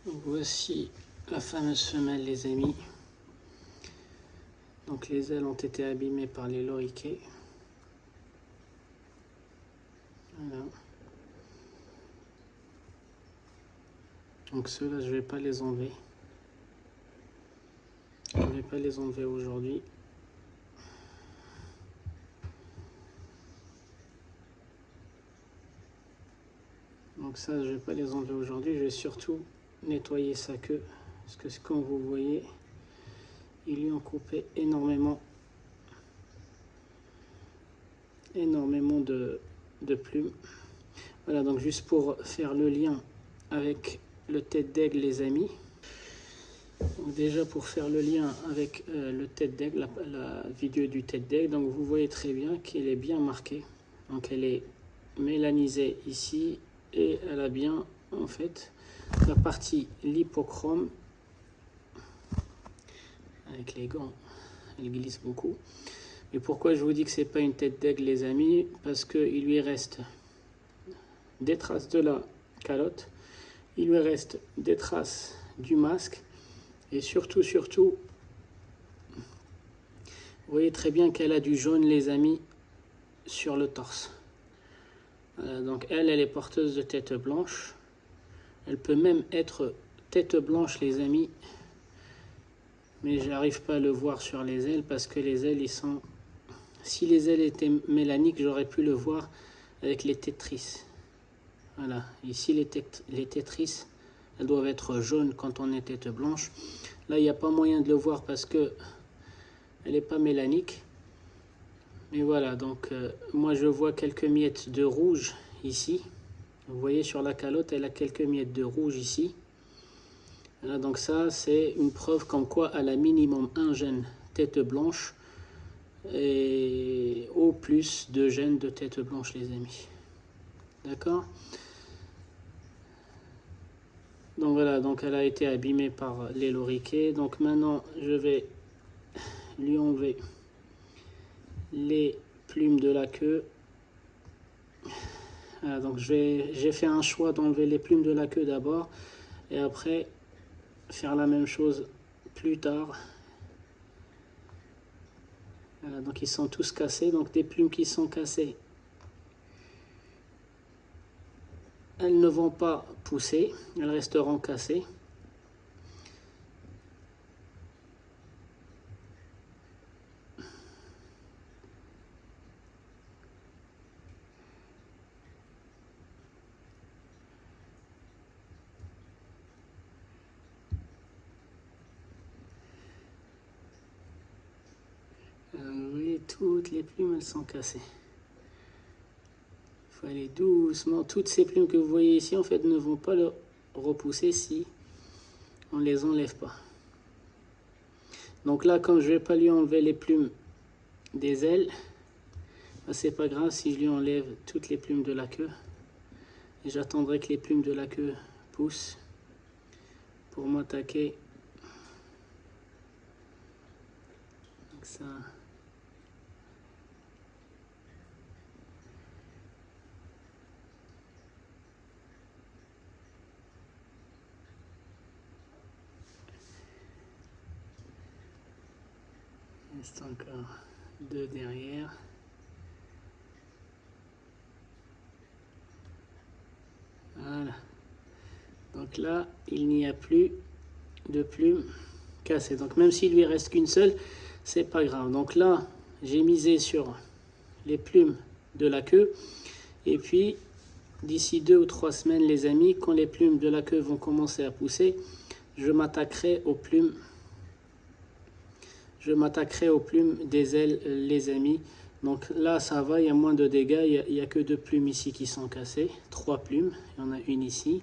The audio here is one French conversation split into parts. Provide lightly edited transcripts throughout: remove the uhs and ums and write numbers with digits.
Donc voici la fameuse femelle, les amis. Donc les ailes ont été abîmées par les loriquets. Voilà. Donc ceux-là, je ne vais pas les enlever. Je ne vais pas les enlever aujourd'hui. Donc ça, je ne vais pas les enlever aujourd'hui. Je vais surtout nettoyer sa queue. Parce que comme vous voyez, ils lui ont coupé énormément de plumes. Voilà, donc juste pour faire le lien avec le tête d'aigle, les amis. Donc déjà pour faire le lien avec le tête d'aigle, la vidéo du tête d'aigle, donc vous voyez très bien qu'elle est bien marquée. Donc elle est mélanisée ici et elle a bien en fait la partie lipochrome. Avec les gants, elle glisse beaucoup. Et pourquoi je vous dis que c'est pas une tête d'aigle, les amis? Parce qu'il lui reste des traces de la calotte, il lui reste des traces du masque, et surtout, vous voyez très bien qu'elle a du jaune, les amis, sur le torse. Donc elle est porteuse de tête blanche. Elle peut même être tête blanche, les amis, mais j'arrive pas à le voir sur les ailes parce que les ailes, ils sont... Si les ailes étaient mélaniques, j'aurais pu le voir avec les tétrices. Voilà, ici les tétrices, elles doivent être jaunes quand on est tête blanche. Là, il n'y a pas moyen de le voir parce que elle n'est pas mélanique. Mais voilà, donc moi je vois quelques miettes de rouge ici. Vous voyez sur la calotte, elle a quelques miettes de rouge ici. Voilà, donc ça, c'est une preuve comme quoi elle a minimum un gène tête blanche et au plus 2 gènes de tête blanche, les amis. D'accord? Donc voilà, donc elle a été abîmée par les loriquets. Donc maintenant, je vais lui enlever les plumes de la queue. Voilà, donc j'ai fait un choix d'enlever les plumes de la queue d'abord et après faire la même chose plus tard. Voilà, donc ils sont tous cassés, donc des plumes qui sont cassées, elles ne vont pas pousser, elles resteront cassées. Vous voyez, toutes les plumes, elles sont cassées. Il faut aller doucement. Toutes ces plumes que vous voyez ici, en fait, ne vont pas le repousser si on ne les enlève pas. Donc là, comme je ne vais pas lui enlever les plumes des ailes, c'est pas grave si je lui enlève toutes les plumes de la queue. Et j'attendrai que les plumes de la queue poussent pour m'attaquer. Donc ça... Il reste encore 2 derrière. Voilà. Donc là, il n'y a plus de plumes cassées. Donc même s'il lui reste qu'une seule, c'est pas grave. Donc là, j'ai misé sur les plumes de la queue. Et puis, d'ici 2 ou 3 semaines, les amis, quand les plumes de la queue vont commencer à pousser, je m'attaquerai aux plumes. Je m'attaquerai aux plumes des ailes, les amis. Donc là, ça va, il y a moins de dégâts. Il n'y a que 2 plumes ici qui sont cassées. 3 plumes, il y en a une ici.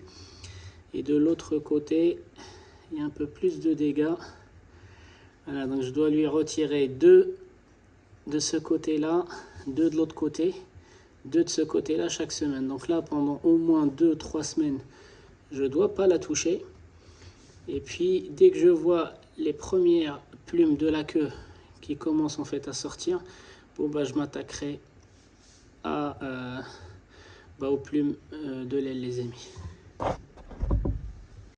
Et de l'autre côté, il y a un peu plus de dégâts. Voilà, donc je dois lui retirer 2 de ce côté-là, 2 de l'autre côté, 2 de ce côté-là chaque semaine. Donc là, pendant au moins 2-3 semaines, je ne dois pas la toucher. Et puis, dès que je vois les premières plumes de la queue qui commencent en fait à sortir, bon, bah, je m'attaquerai aux plumes de l'aile, les amis.